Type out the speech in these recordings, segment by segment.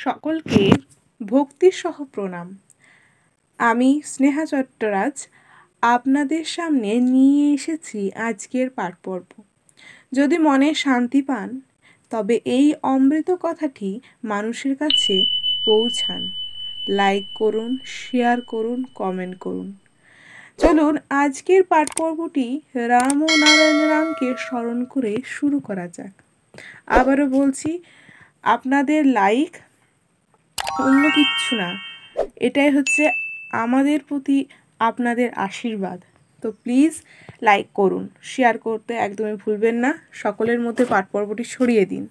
সকলকে ভক্তিসহ প্রণাম। আমি স্নেহা চট্টরাজ আপনাদের সামনে নিয়ে এসেছি আজকের পাঠ পর্ব। যদি মনে শান্তি পান তবে এই অমৃত কথাটি মানুষের কাছে পৌঁছান। লাইক করুন, শেয়ার করুন, কমেন্ট করুন। চলুন আজকের পাঠ পর্বটি রাম ও নারায়ণ রামকে স্মরণ করে শুরু করা যাক। আবারও বলছি, আপনাদের লাইক অন্য কিচ্ছু না, এটাই হচ্ছে আমাদের প্রতি আপনাদের আশীর্বাদ। তো প্লিজ লাইক করুন, শেয়ার করতে একদমই ভুলবেন না। সকলের মধ্যে পাঠ পর্বটি ছড়িয়ে দিন।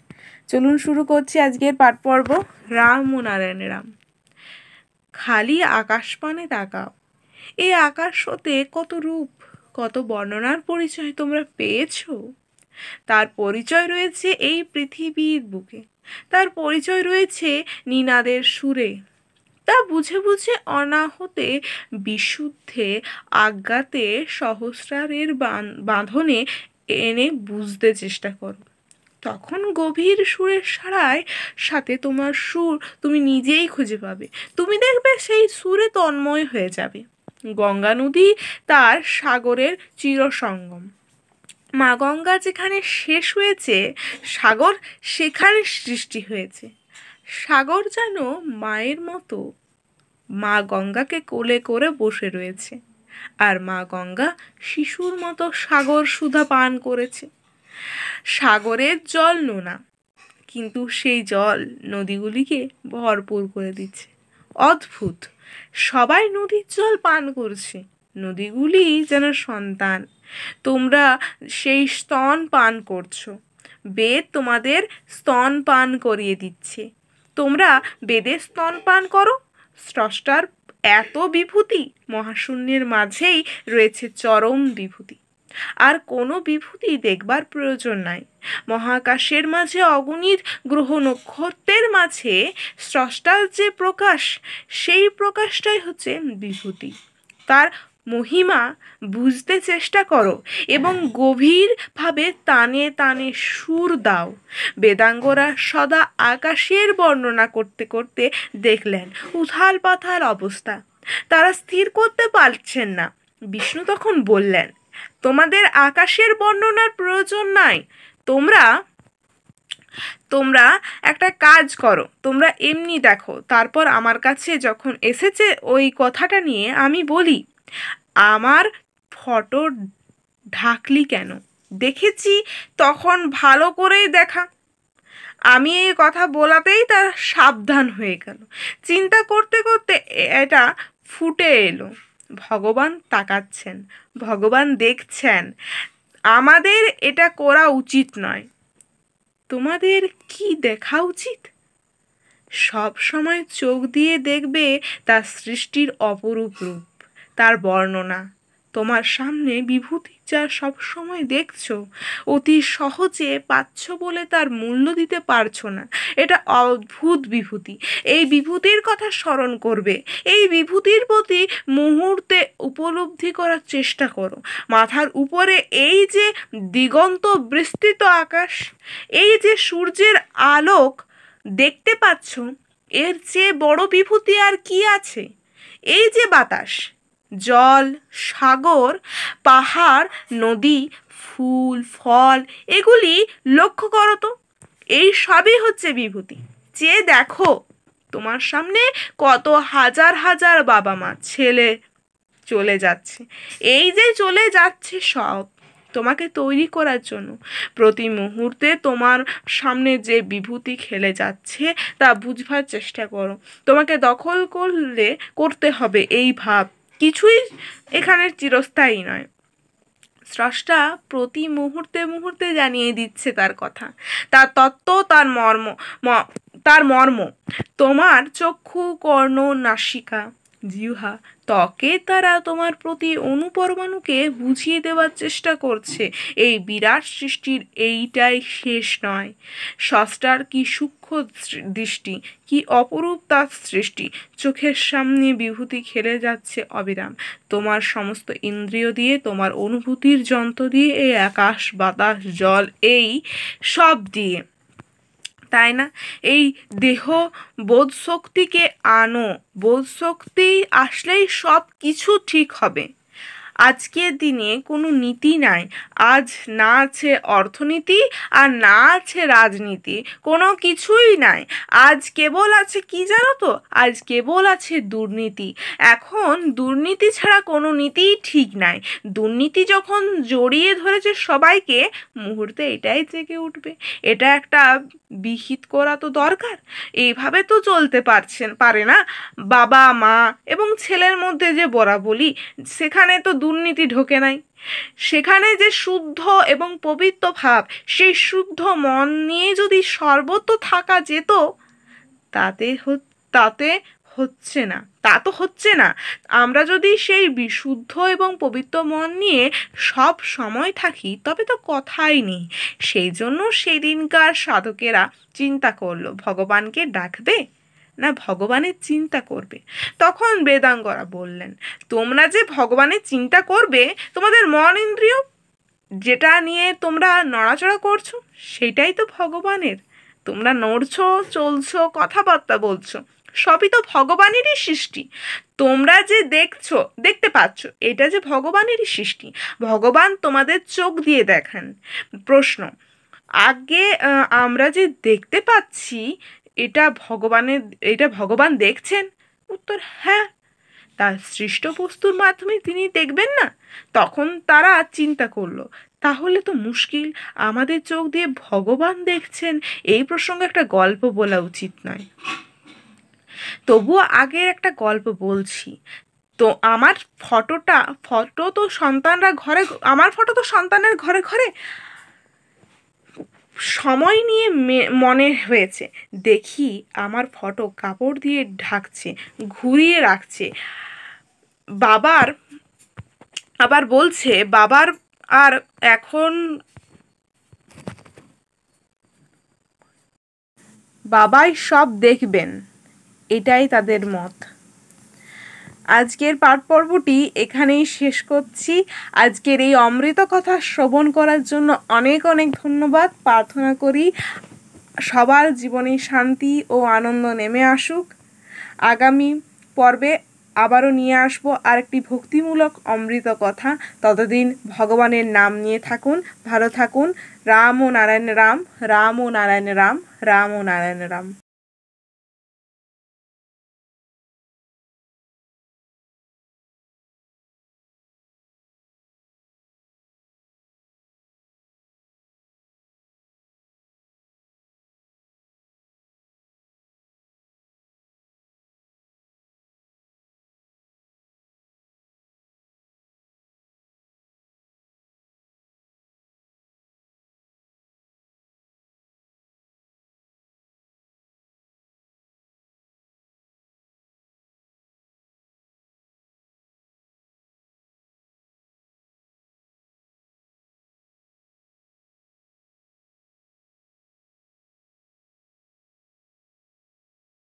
চলুন শুরু করছি আজকের পাঠ পর্ব। রাম ও নারায়ণ রাম। খালি আকাশ পানে তাকাও, এই আকাশ হতে কত রূপ, কত বর্ণনার পরিচয় তোমরা পেয়েছো। তার পরিচয় রয়েছে এই পৃথিবীর বুকে, তার পরিচয় রয়েছে নিনাদের সুরে। তা বুঝে বুঝে অনাহতে বিশুদ্ধে আজ্ঞাতে সহস্রারের বাঁধনে এনে বুঝতে চেষ্টা করো। তখন গভীর সুরের সারায় সাথে তোমার সুর তুমি নিজেই খুঁজে পাবে। তুমি দেখবে সেই সুরে তন্ময় হয়ে যাবে। গঙ্গা নদী তার সাগরের চিরসঙ্গম। মা গঙ্গা যেখানে শেষ হয়েছে, সাগর সেখানে সৃষ্টি হয়েছে। সাগর যেন মায়ের মতো মা গঙ্গাকে কোলে করে বসে রয়েছে, আর মা গঙ্গা শিশুর মতো সাগর সুধা পান করেছে। সাগরের জল নোনা, কিন্তু সেই জল নদীগুলিকে ভরপুর করে দিচ্ছে। অদ্ভুত, সবাই নদীর জল পান করছে, নদীগুলি যেন সন্তান। তোমরা সেই স্তন পান করছো, বেদ তোমাদের স্তন পান করিয়ে দিচ্ছে। তোমরা বেদের স্তন পান করো। স্রষ্টার এত বিভূতি, মহাশূন্যের মাঝেই রয়েছে চরম বিভূতি। আর কোনো বিভূতি দেখবার প্রয়োজন নাই। মহাকাশের মাঝে অগণিত গ্রহ নক্ষত্রের মাঝে স্রষ্টার যে প্রকাশ, সেই প্রকাশটাই হচ্ছে বিভূতি। তার মহিমা বুঝতে চেষ্টা করো এবং গভীরভাবে টানে টানে সুর দাও। বেদাঙ্গরা সদা আকাশের বর্ণনা করতে করতে দেখলেন উথাল পাথাল অবস্থা, তারা স্থির করতে পারছেন না। বিষ্ণু তখন বললেন, তোমাদের আকাশের বর্ণনার প্রয়োজন নাই। তোমরা একটা কাজ করো, তোমরা এমনি দেখো। তারপর আমার কাছে যখন এসেছে ওই কথাটা নিয়ে, আমি বলি, আমার ফটো ঢাকলি কেন? দেখেছি তখন ভালো করেই দেখা। আমি এই কথা বলাতেই তার সাবধান হয়ে গেল। চিন্তা করতে করতে এটা ফুটে এলো। ভগবান তাকাচ্ছেন, ভগবান দেখছেন। আমাদের এটা করা উচিত নয়। তোমাদের কি দেখা উচিত? সব সময় চোখ দিয়ে দেখবে তার সৃষ্টির অপরূপ রূপ, তার বর্ণনা। তোমার সামনে বিভূতি যা সব সময় দেখছো, অতি সহজে পাচ্ছ বলে তার মূল্য দিতে পারছো না। এটা অদ্ভুত বিভূতি। এই বিভূতির কথা স্মরণ করবে, এই বিভূতির প্রতি মুহূর্তে উপলব্ধি করার চেষ্টা করো। মাথার উপরে এই যে দিগন্ত বিস্তৃত আকাশ, এই যে সূর্যের আলোক দেখতে পাচ্ছ, এর চেয়ে বড় বিভূতি আর কি আছে? এই যে বাতাস, জল, সাগর, পাহাড়, নদী, ফুল, ফল, এগুলি লক্ষ্য করো তো, এই সবই হচ্ছে বিভূতি। চেয়ে দেখো, তোমার সামনে কত হাজার হাজার বাবা মা ছেলে চলে যাচ্ছে। এই যে চলে যাচ্ছে সব তোমাকে তৈরি করার জন্য। প্রতি মুহূর্তে তোমার সামনে যে বিভূতি খেলে যাচ্ছে তা বুঝবার চেষ্টা করো। তোমাকে দখল করতে হবে এই ভাব। কিছুই এখানে চিরস্থায়ী নয়। স্রষ্টা প্রতি মুহূর্তে মুহূর্তে জানিয়ে দিচ্ছে তার কথা, তার তত্ত্ব, তার মর্ম। তোমার চক্ষু, কর্ণ, নাসিকা, জিহ্বা, ত্বকে তারা তোমার প্রতি অনুপরমাণুকে বুঝিয়ে দেওয়ার চেষ্টা করছে এই বিরাট সৃষ্টির এইটাই শেষ নয়। স্রষ্টার কি সূক্ষ্ম দৃষ্টি, কি অপরূপ তার সৃষ্টি। চোখের সামনে বিভূতি খেলে যাচ্ছে অবিরাম। তোমার সমস্ত ইন্দ্রিয় দিয়ে, তোমার অনুভূতির যন্ত্র দিয়ে, এই আকাশ, বাতাস, জল, এই সব দিয়ে তাই না? এই দেহ বোধ শক্তিকে আনো, বোধ শক্তি আসলেই সব কিছু ঠিক হবে। আজকের দিনে কোনো নীতি নাই, আজ না আছে অর্থনীতি আর না আছে রাজনীতি, কোনো কিছুই নাই। আজ কেবল আছে কি জানো তো, আজ কেবল আছে দুর্নীতি। এখন দুর্নীতি ছাড়া কোনো নীতিই ঠিক নাই। দুর্নীতি যখন জড়িয়ে ধরেছে সবাইকে, মুহূর্তে এটাই জেগে উঠবে। এটা একটা বিহিত করা তো দরকার। এইভাবে তো চলতে পারে না। বাবা মা এবং ছেলের মধ্যে যে বলাবলি, সেখানে তো দুর্নীতি ঢোকে নাই। সেখানে যে শুদ্ধ এবং পবিত্র ভাব, সেই শুদ্ধ মন নিয়ে যদি সর্বত্র থাকা যেত, তাতে তাতে হচ্ছে না, তা তো হচ্ছে না। আমরা যদি সেই বিশুদ্ধ এবং পবিত্র মন নিয়ে সব সময় থাকি, তবে তো কথাই নেই। সেই জন্য সেদিনকার সাধকেরা চিন্তা করলো, ভগবানকে ডাকবে না ভগবানের চিন্তা করবে। তখন বেদাঙ্গরা বললেন, তোমরা যে ভগবানের চিন্তা করবে, তোমাদের মন ইন্দ্রিয় যেটা নিয়ে তোমরা নড়াচড়া করছো, সেটাই তো ভগবানের। তোমরা নড়ছো, চলছো, কথাবার্তা বলছো, সবই তো ভগবানেরই সৃষ্টি। তোমরা যে দেখতে পাচ্ছ, এটা যে ভগবানেরই সৃষ্টি। ভগবান তোমাদের চোখ দিয়ে দেখেন। প্রশ্ন, আগে আমরা যে দেখতে পাচ্ছি, এটা ভগবান দেখছেন? উত্তর, হ্যাঁ। তার সৃষ্ট বস্তুর মাধ্যমে তিনি দেখবেন না? তখন তারা চিন্তা করলো, তাহলে তো মুশকিল, আমাদের চোখ দিয়ে ভগবান দেখছেন, এই প্রসঙ্গে একটা গল্প বলা উচিত নয়। তবুও আগের একটা গল্প বলছি। তো আমার ফটো তো আমার ফটো তো সন্তানের ঘরে ঘরে। সময় নিয়ে মনে হয়েছে, দেখি আমার ফটো কাপড় দিয়ে ঢাকছে, ঘুরিয়ে রাখছে। আবার বলছে বাবার আর এখন বাবাই সব দেখবেন, এটাই তাদের মত। আজকের পাঠ পর্বটি এখানেই শেষ করছি। আজকের এই অমৃত কথা শ্রবণ করার জন্য অনেক অনেক ধন্যবাদ। প্রার্থনা করি সবার জীবনে শান্তি ও আনন্দ নেমে আসুক। আগামী পর্বে আবারও নিয়ে আসবো আরেকটি ভক্তিমূলক অমৃত কথা। ততদিন ভগবানের নাম নিয়ে থাকুন, ভালো থাকুন। রাম ও নারায়ণ রাম, রাম ও নারায়ণ রাম, রাম ও নারায়ণ রাম।